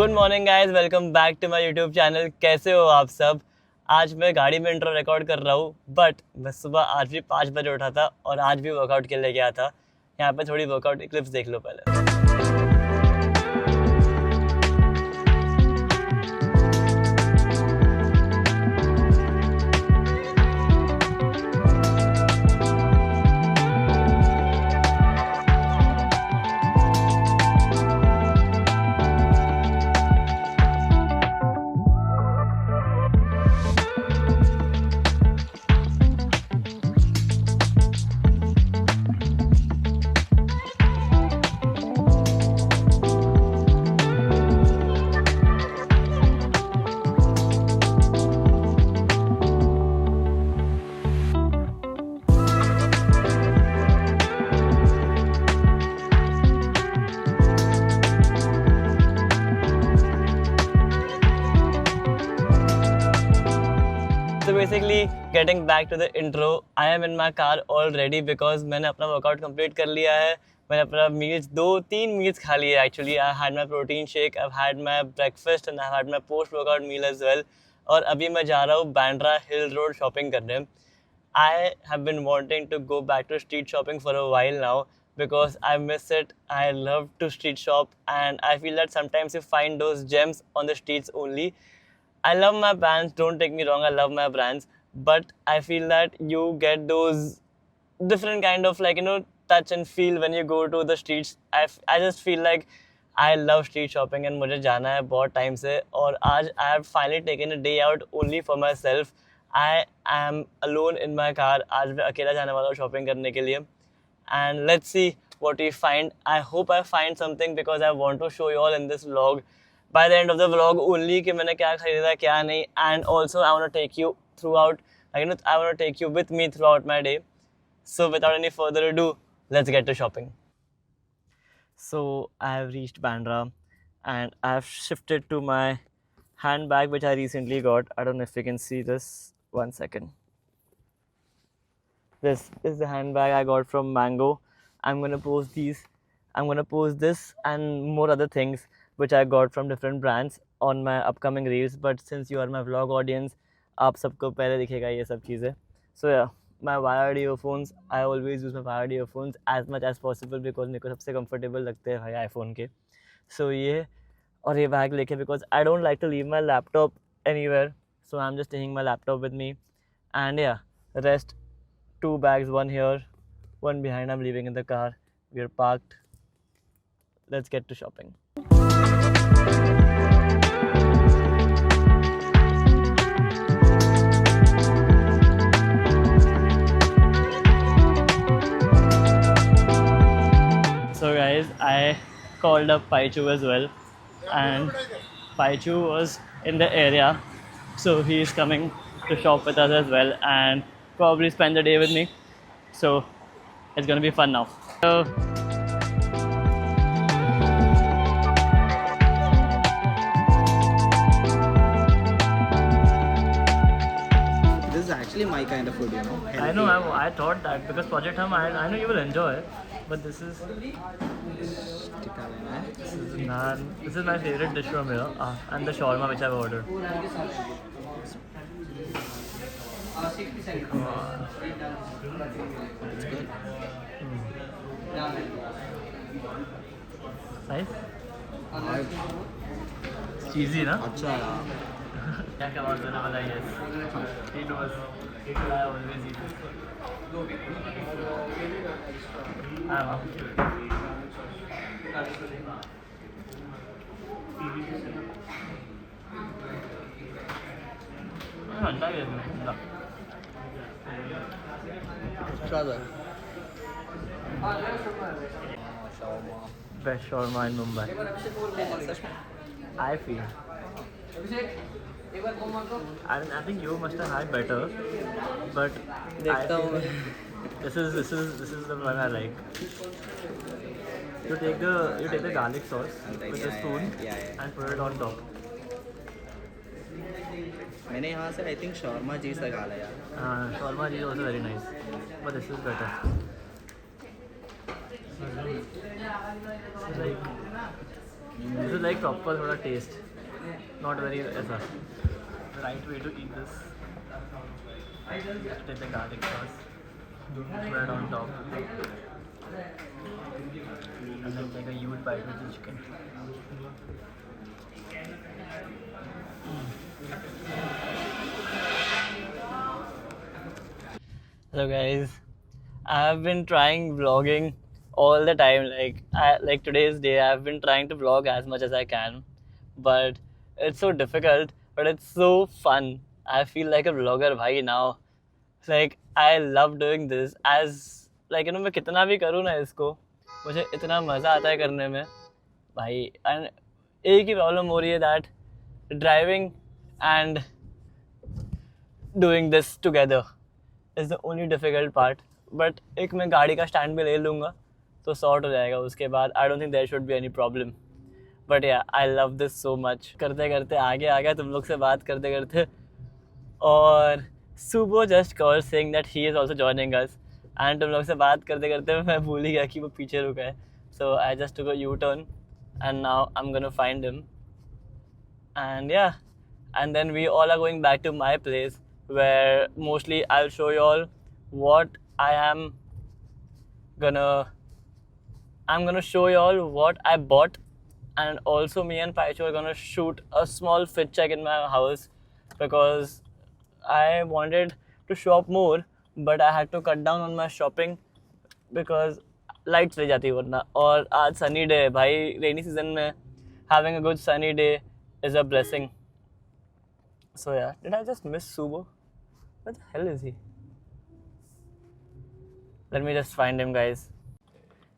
Good morning guys, welcome back to my YouTube channel. कैसे हो आप सब? आज मैं गाड़ी में इंट्रो रिकॉर्ड कर रहा हूँ, बट मैं सुबह आज भी 5 बजे उठा था और आज भी वर्कआउट के लिए गया था। यहाँ पे थोड़ी वर्कआउट क्लिप्स देख लो पहले। So basically, getting back to the intro, I am in my car already because मैंने अपना वर्कआउट कंप्लीट कर लिया है। मैंने अपना मील्स 2-3 मील्स खा लिए actually. I had my protein shake, I had my breakfast and I had my post workout meal as well. और अभी मैं जा रहा हूँ बांद्रा हिल रोड शॉपिंग करने। I have been wanting to go back to street shopping for a while now because I miss it. I love to street shop and I feel that sometimes you find those gems on the streets only. I love my brands, don't take me wrong, I love my brands, but I feel that you get those different kind of touch and feel when you go to the streets. I just feel like I love street shopping and मुझे जाना है बहुत time से। और आज I have finally taken a day out only for myself. I am alone in my car. आज मैं अकेला जाने वाला हूँ शॉपिंग करने के लिए। And let's see what we find. I hope I find something because I want to show you all in this vlog. By the end of the vlog only कि मैंने क्या खरीदा क्या नहीं, and also I want to take you throughout, I want to take you with me throughout my day. So without any further ado, let's get to shopping. So I have reached Bandra and I have shifted to my handbag which I recently got. I don't know if you can see this. One second. This is the handbag I got from Mango. I'm gonna post these. I'm gonna post this and more other things which I got from different brands on my upcoming reels. But since you are my vlog audience, आप सबको पहले दिखेगा ये सब चीज़ें. So yeah, my wired earphones. I always use my wired earphones as much as possible because मेरे को सबसे comfortable लगते हैं भाई iPhone के. So ये और ये बैग लेके because I don't like to leave my laptop anywhere. So I'm just taking my laptop with me. And yeah, the rest 2 bags, one here, one behind. I'm leaving in the car. We're parked. Let's get to shopping. So guys, I called up Paichu as well, and Paichu was in the area, so he is coming to shop with us as well and probably spend the day with me. So it's gonna be fun now. So this is actually my kind of food, you know. I know, I thought that because Project Hum, I know you will enjoy it, but this is naan. This is my favorite dish from here, and the shawarma which I've ordered. Nice. It's cheesy, na? अच्छा यार. क्या कबाब देने वाला है? Yes. He knows. I always eat it. I know. अंडा भी है इसमें. अंडा. Try that. Best shawarma in Mumbai. I feel. I think you must have had better, but देखता हूँ मैं. this is the one I like. You take the garlic sauce with a spoon and put it on top. मैंने यहाँ से I think shawarma cheese लगा लिया. Shawarma is also very nice, but this is better. Like This is like proper थोड़ा taste, not very ऐसा. The right way to eat this. You have to take the garlic sauce, put it on top, and then take a huge bite with the chicken. Hello guys, I have been trying vlogging all the time. Like today's day, I've been trying to vlog as much as I can, but it's so difficult. But it's so fun. I feel like a vlogger, bhai now. Like I love doing this. As like मैं कितना भी करूँ ना इसको, मुझे इतना मज़ा आता है करने में, भाई. And एक ही प्रॉब्लम हो रही है that driving and doing this together is the only difficult part. But एक मैं गाड़ी का स्टैंड भी ले लूँगा तो सॉर्ट हो जाएगा उसके बाद. I don't think there should be any problem. But yeah, I love this so much. करते करते आगे आ गया तुम लोग से बात करते करते, और Subo just called saying that he is also joining us. And तुम लोग से बात करते करते मैं भूल ही गया कि वो पीछे रुका है. So I just took a U-turn and now I'm gonna find him. And yeah, and then we all are going back to my place where mostly I'll show you all what I'm gonna show you all what I bought, and also me and Paichu are gonna shoot a small fit check in my house because I wanted to shop more, but I had to cut down on my shopping because lights ले जाती वरना. और आज sunny day है भाई, rainy season में having a good sunny day is a blessing. So yeah, did I just miss Subo? Where the hell is he? Let me just find him, guys.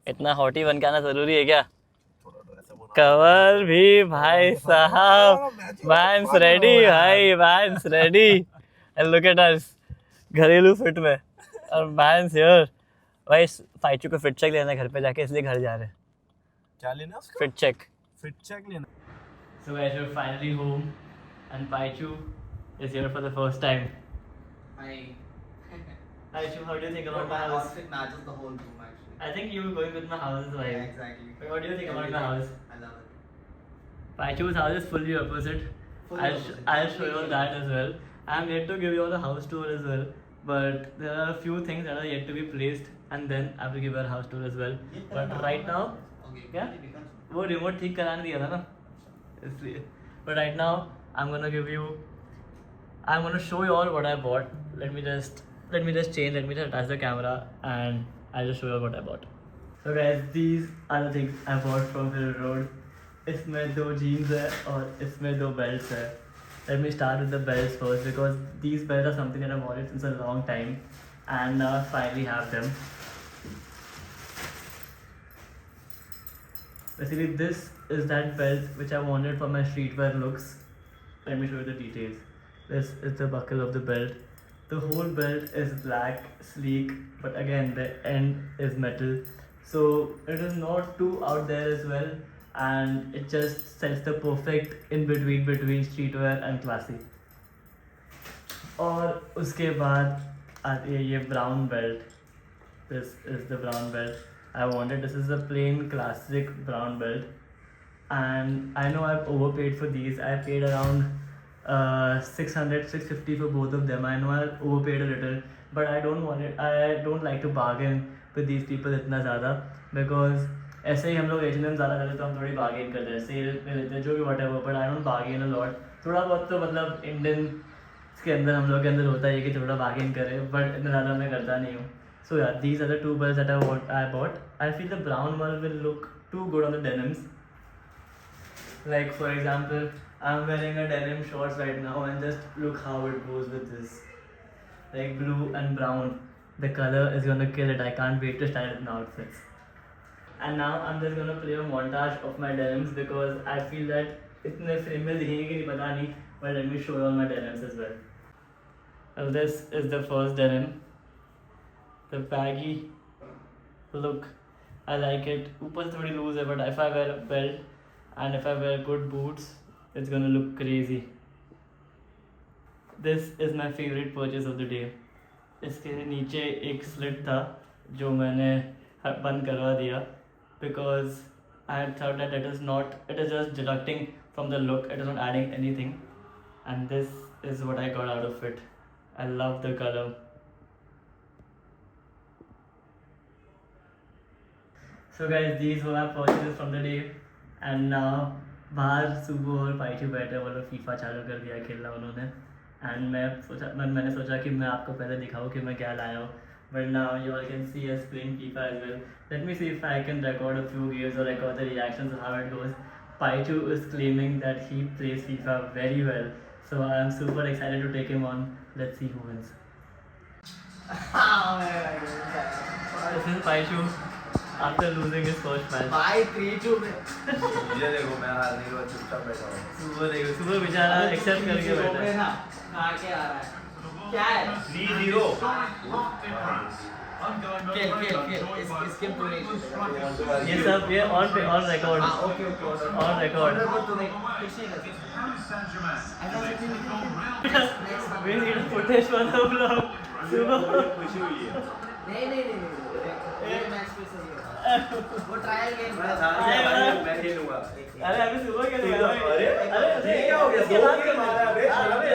इतना hottie बन के आना जरूरी है क्या? कवर भी भाई साहब, Vans ready भाई, Vans ready. And look at us, घरेलू फिट में, और Vans here. भाई फाइचू को फिट चेक लेना घर पे जाके, इसलिए घर जा रहे हैं. क्या लेना उसको? Fit check. फिट चेक लेना. So guys, we're finally home, and Paichu is here for the first time. Hi. Paichu, how do you think about my My house? outfit matches the whole room actually. I think you were going with my house as well. Yeah, exactly. But what do you think about my house? I love it. Paichu's house is fully opposite. Fully opposite. I'll show you all that as well. I'm yet to give you all the house tour as well. But there are a few things that are yet to be placed, and then I will give you a house tour as well. But right now, Okay. क्या? वो remote ठीक कराने दिया था ना, इसलिए. But right now, I'm gonna show you all what I bought. Let me just change. Let me just attach the camera, and I'll just show you all what I bought. So guys, these are the things I bought from Hill Road. इसमें 2 jeans है और इसमें 2 belts है. Let me start with the belts first because these belts are something that I've wanted since a long time, and now I finally have them. Basically, this is that belt which I wanted for my streetwear looks. Let me show you the details. This is the buckle of the belt. The whole belt is black, sleek, but again the end is metal, so it is not too out there as well, and it just sets the perfect in between streetwear and classy. और उसके बाद आती है ये brown belt. This is the brown belt I wanted. This is a plain classic brown belt, and I know I've overpaid for these. I paid around 600-650 for both of them. I know I overpaid a little, but I don't like to bargain with these people इतना ज़्यादा, because ऐसे ही हम लोग H&M ज़्यादा करते तो हम थोड़ी bargain करते हैं, सेल में लेते हैं जो भी whatever, but I don't bargain a lot. थोड़ा बहुत तो मतलब इंडियन के अंदर हम लोग के अंदर होता है कि थोड़ा bargain करें, but इतना ज़्यादा मैं करता नहीं हूँ. So yeah, these are the 2 belts that I bought. I feel the brown one will look too good on the denims. Like for example, I'm wearing a denim shorts right now, and just look how it goes with this. Like blue and brown. The color is gonna kill it. I can't wait to style it in outfits. And now I'm just gonna play a montage of my denims because I feel that itne frame mein dikhenge ki nahi pata nahi, but let me show you all my denims as well. Well, this is the first denim. The baggy look, I like it. ऊपर से थोड़ी loose है, but if I wear a belt and if I wear good boots, it's gonna look crazy. This is my favorite purchase of the day. इसके नीचे एक slit था जो मैंने बंद करवा दिया because I had thought that it is not, it is just deducting from the look, it is not adding anything. And this is what I got out of it. I love the color. So guys, these were my purchases from the day. And now बाहर सुबह और पाइचू बैठे वो लोग FIFA चालू कर दिया खेलना उन्होंने. एंड मैंने सोचा कि मैं आपको पहले दिखाऊँ कि मैं क्या लाया हूँ. But now you all can see us playing FIFA as well. Let me see if I can record a few games or record the reactions of how it goes. Paichu is claiming that he plays FIFA very well. So I am super excited to take him on. Let's see who wins. This is Paichu after losing his first match. भाई 3-2 में ये देखो मैं हारने के बाद चुपचाप बैठा हूँ. सुबह बेचारा एक्सेप्ट करके बैठा है. ना खा के आ रहा है. क्या है 3-0. खेल इसके पूरे ये सब ये ऑन रिकॉर्ड. हाँ okay on record. We need footage for the vlog. सुबह खुशी हुई है. नहीं ये मैच पे सही है. वो ट्रायल गेम मैं खेलूंगा. अरे अभी सुबह खेलेगा. अरे ये क्या हो गया? इसके दो बाद के मारा है.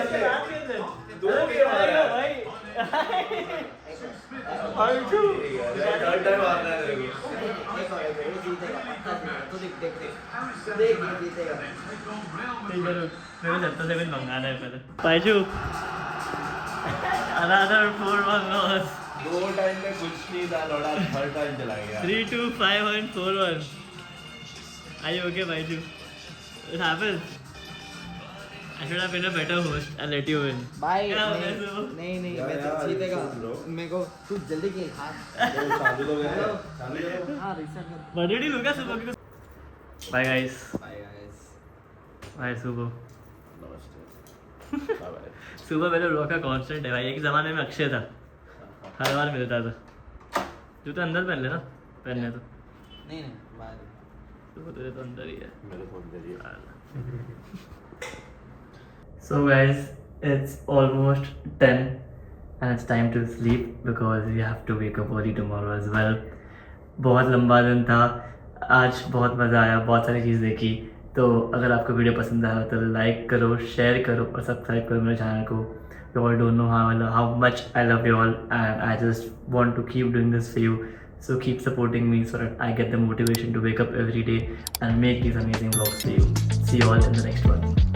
इसके बाद खेलते हैं. दो के मारा है. भाई पाइचू थर्ड टाइम मारना है तेरे को. जीतेगा पक्का जीतेगा. तू देख ये जीतेगा. मेरे को 77 मंगाना है पहले. पाइचू another 4-1 loss. दो टाइम में कुछ नहीं था लौड़ा. थर्ड टाइम चला गया. 3-2, 5-1, 4-1. Are you okay, Paiju? It happens. I should have been a better host and let you win. भाई क्या होता है नहीं सुबह? नहीं यार, मैं यार, जीतेगा. रिसेट लो. मेरे को तू जल्दी खेल. हाँ चालू तो गया. चालू करो. हाँ रिसेट कर. What did you look at सुबह? Bye guys. Bye guys. Bye सुबह. नमस्ते. Bye bye. सुबह मेरे ब्लॉग का कांस्टेंट है भाई. एक ज़माने में अक्षय था. हर बार मिलता था. जूते अंदर पहन लेना. पहनने तो. नहीं बाय. सुबह तेरे तो अंदर ही है. मेरे फोन पे दिया. So guys, it's almost 10 and it's time to sleep because we have to wake up early tomorrow as well. बहुत लंबा दिन था. आज बहुत मज़ा आया. बहुत सारी चीज़ देखी. तो अगर आपको वीडियो पसंद आया तो लाइक करो, शेयर करो और सब्सक्राइब करो मेरे चैनल को. You all don't know how much I love you all and I just want to keep doing this for you. So keep supporting me so that I get the motivation to wake up every day and make these amazing vlogs for you. See you all in the next one.